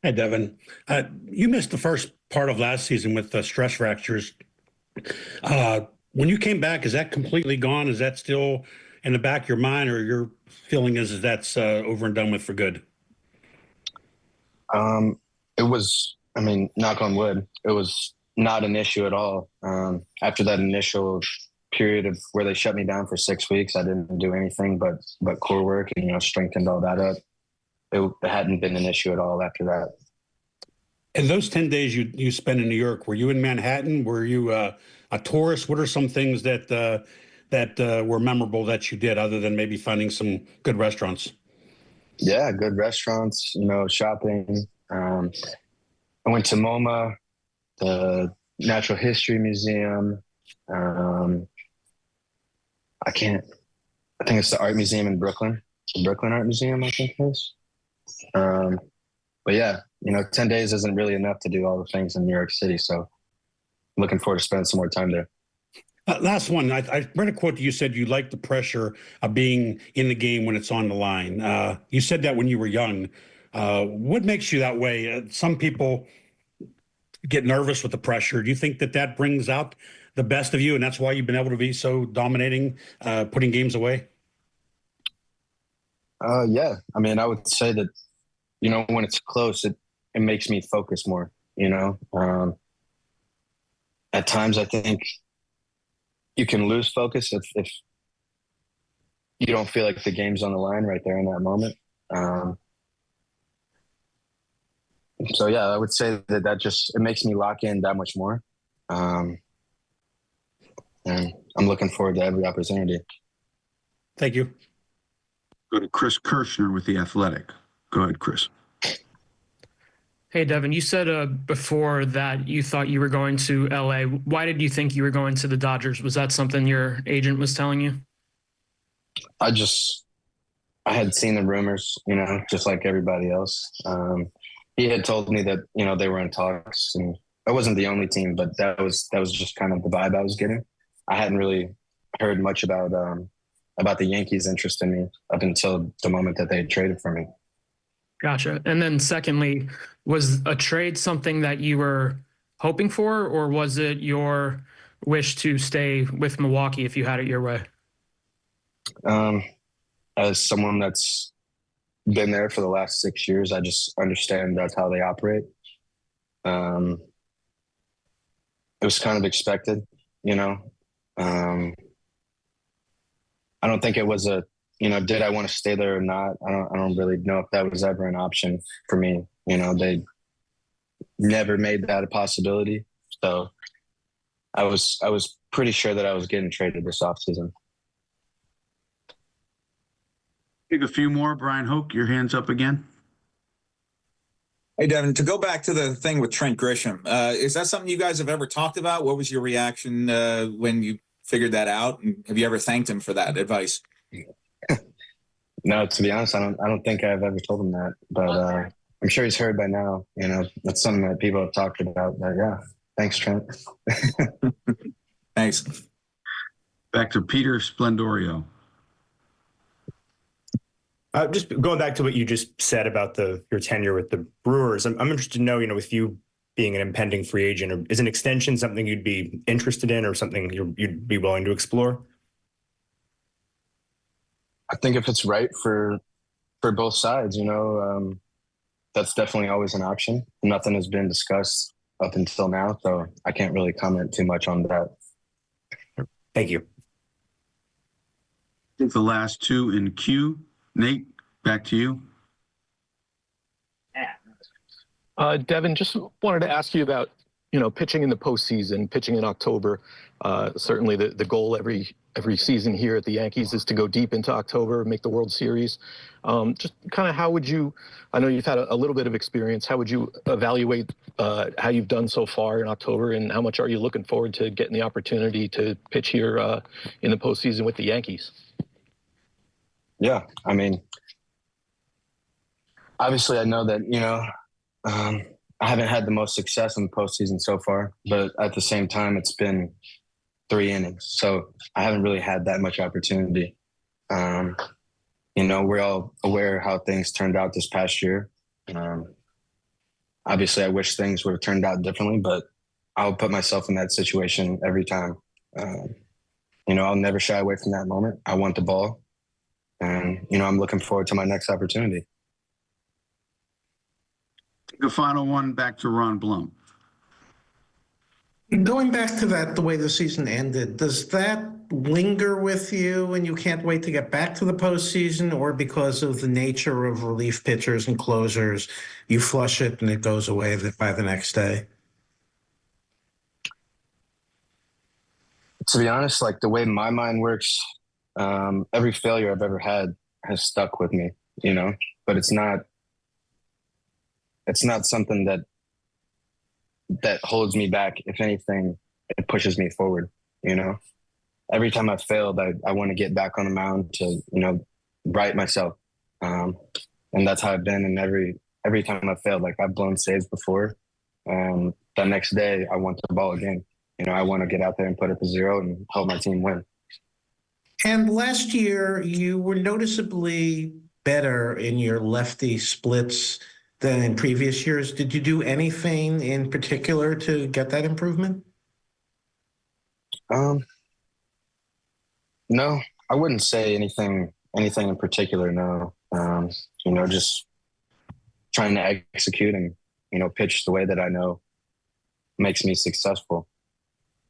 Hi, Devin. You missed the first part of last season with stress fractures. Uh, when you came back, is that completely gone? Is that still in the back of your mind, or your feeling is that's over and done with for good? It was, I mean, knock on wood, it was not an issue at all. After that initial period of where they shut me down for 6 weeks, I didn't do anything but core work and strengthened all that up. It hadn't been an issue at all after that. And those 10 days you spent in New York, were you in Manhattan? Were you a tourist? What are some things that were memorable that you did, other than maybe finding some good restaurants? Yeah, good restaurants, shopping. I went to MoMA, the Natural History Museum. Um, I can't. I think it's the Art Museum in Brooklyn, the Brooklyn Art Museum, I think it is. Um, but yeah, 10 days isn't really enough to do all the things in New York City. So I'm looking forward to spending some more time there. Last one. I read a quote that you said you like the pressure of being in the game when it's on the line. You said that when you were young. What makes you that way? Some people get nervous with the pressure. Do you think that brings out the best of you, and that's why you've been able to be so dominating, putting games away? Yeah, I mean, I would say that when it's close, it makes me focus more. At times, I think you can lose focus if you don't feel like the game's on the line right there in that moment. Um, so yeah, I would say that just it makes me lock in that much more. Um, and I'm looking forward to every opportunity. Thank you. Go to Chris Kirschner with The Athletic. Go ahead, Chris. Hey, Devin, you said before that you thought you were going to LA. Why did you think you were going to the Dodgers? Was that something your agent was telling you? I had seen the rumors, just like everybody else. He had told me that, they were in talks, and I wasn't the only team, but that was just kind of the vibe I was getting. I hadn't really heard much about the Yankees' interest in me up until the moment that they had traded for me. Gotcha. And then secondly, was a trade something that you were hoping for, or was it your wish to stay with Milwaukee if you had it your way? As someone that's been there for the last 6 years, I just understand that's how they operate. It was kind of expected, Um, I don't think it was did I want to stay there or not? I don't really know if that was ever an option for me. They never made that a possibility. So I was pretty sure that I was getting traded this offseason. Take a few more. Brian Hoke, your hand's up again. Hey, Devin, to go back to the thing with Trent Grisham, is that something you guys have ever talked about? What was your reaction when you figured that out? And have you ever thanked him for that advice? No, to be honest, I don't think I've ever told him that, but I'm sure he's heard by now. That's something that people have talked about. But yeah, thanks, Trent. Thanks. Back to Peter Splendorio. Just going back to what you just said about your tenure with the Brewers, I'm interested to know, with you being an impending free agent, is an extension something you'd be interested in, or something you'd be willing to explore? I think if it's right for both sides, that's definitely always an option. Nothing has been discussed up until now, so I can't really comment too much on that. Thank you. I think the last two in queue. Nate, back to you. Devin, just wanted to ask you about, pitching in the postseason, pitching in October. Certainly the goal every season here at the Yankees is to go deep into October, make the World Series. Just kind of how would you, I know you've had a little bit of experience, how would you evaluate how you've done so far in October, and how much are you looking forward to getting the opportunity to pitch here in the postseason with the Yankees? Yeah, I mean, obviously I know that, I haven't had the most success in the postseason so far, but at the same time, it's been 3 innings. So I haven't really had that much opportunity. We're all aware how things turned out this past year. Obviously, I wish things would have turned out differently, but I'll put myself in that situation every time. I'll never shy away from that moment. I want the ball, and I'm looking forward to my next opportunity. The final one back to Ron Blum. Going back to that, the way the season ended, does that linger with you and you can't wait to get back to the postseason, or because of the nature of relief pitchers and closers, you flush it and it goes away by the next day? To be honest, like the way my mind works, every failure I've ever had has stuck with me, but it's not something that holds me back. If anything, it pushes me forward, Every time I've failed, I want to get back on the mound to, right myself. And that's how I've been. And every time I've failed, like I've blown saves before. The next day I want the ball again. I want to get out there and put up a 0 and help my team win. And last year, you were noticeably better in your lefty splits than in previous years. Did you do anything in particular to get that improvement? No, I wouldn't say anything in particular. No, just trying to execute and pitch the way that I know makes me successful.